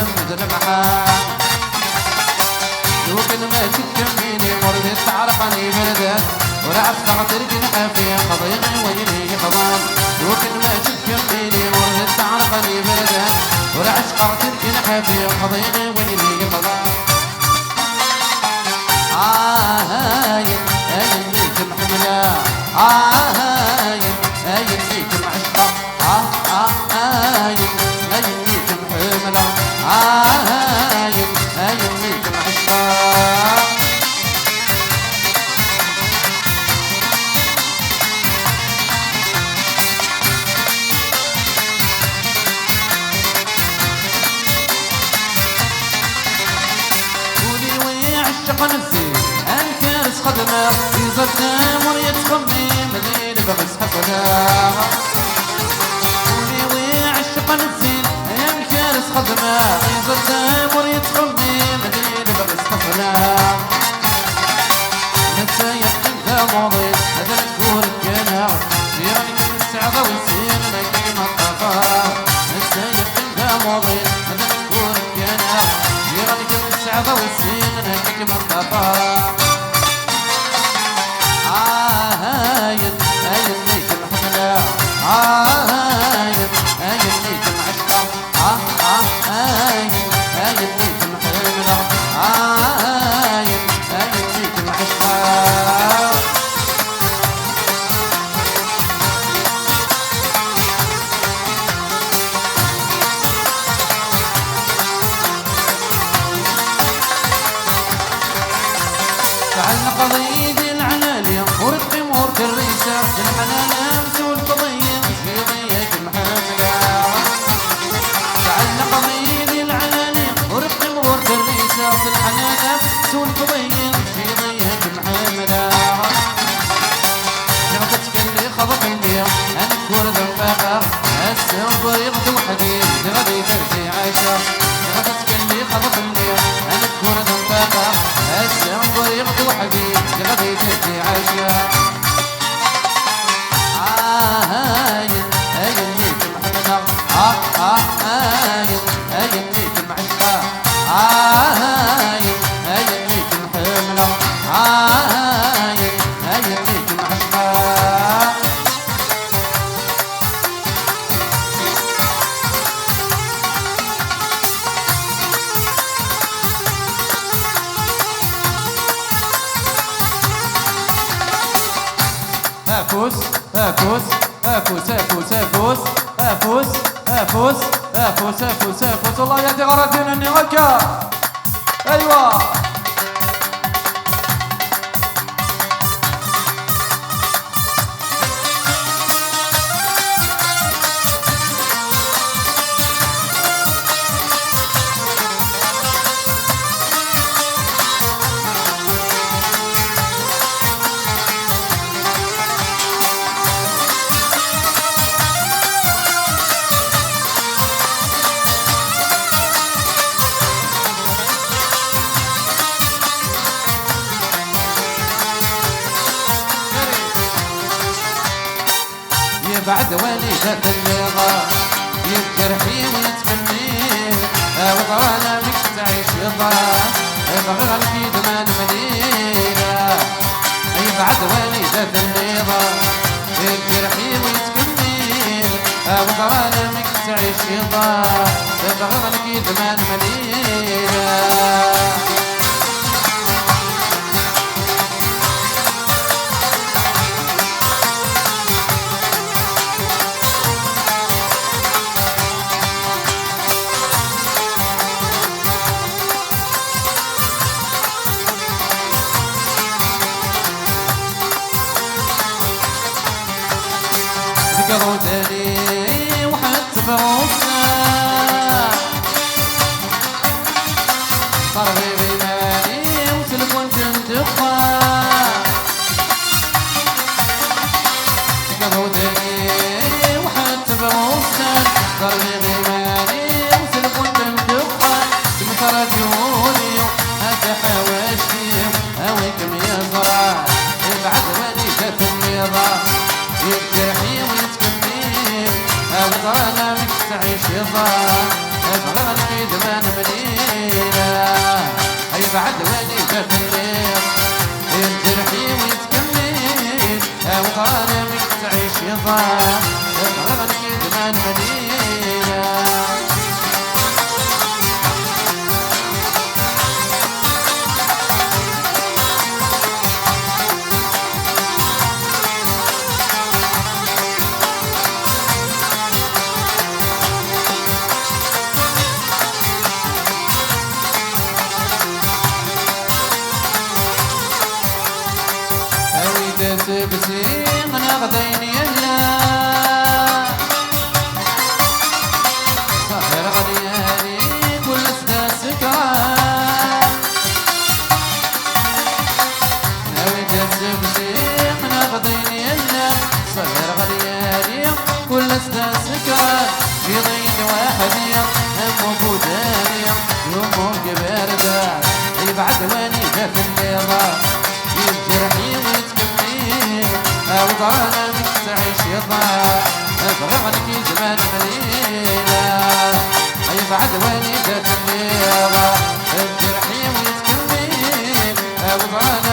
محمد المحال لو كان ما تكميني مرضي تعرفني بردان ورعف خاطر جنحة في قضيني ويلي خضان لو كان ما تكميني مرضي تعرفني بردان ورعش خاطر جنحة في قضيني ويلي خضان هاي الليك محملة هاي الليك معشقة هاي الليك محملة هاي الليك معشقة قولي ويعشق نفسي الكارس خدمة يزر دامر يتخمم مدينة بغس حفلة قولي ويعشق نفسي الكارس خدمة يزر دامر يتخمم مدينة بغس حفلة نفسي يبقى ماضي هذا الكور الجناع جيرانك السعادة ويسير لك مطفى نفسي يبقى ماضي هذا الكور الجناع جيرانك السعادة ويسير لك مطفى هاي الليك محملة هاي الليك معشقة هاي الليك محملة هاي الليك معشقة تعال نقضي العنالية ورقي مورك الريسة الحنان سوى القضية في ضيك محملة تعال نقضي العنالية ورقي مورك الريسة الحنان سوى القضية في ضيك محملة شغلتك اللي خضبني أنا كورد الفقر السفر يغدو حبيب غادي ترجي عاشق شغلتك اللي خضبني أنا كورد الفقر السفر يغدو حبيب غادي ترجي عاشق هاي الليك محملة هاي الليك معشقة هاي الليك محملة هاي الليك معشقة أفوس أفوس أفوس أفوس أفوس أفوس أفوس أفوس أفوس أفوس والله يا دي غردين اني غكا أيوة بعد وليدة الرضا يجرحي ويتمني وضوانا بك تعيش رضا يبغى في دمان مدينة بعد وليدة الرضا يجرحي ويتمني وضوانا بك تعيش رضا يبغى في دمان مدينة ذكروا داري وحتى فروسنا صار غيري بعد واني بفلير الجرحي ويتكمل وظالمك تعيش يضاع غرغنك زمان مدينة بسيم نغدين يلا صهر غدياني كل سدا سكران ناوي جذب بسيم نغدين يلا صهر غدياني كل سدا سكران في ضيق واحد همه بوداني يومه جبار دار يبعد واني جاف النظام يجرحي وظالمك تعيش يضاع فرغنك زمان مدينة أي بعد وين جات النيرة الجرحي ويتكمل وظالمك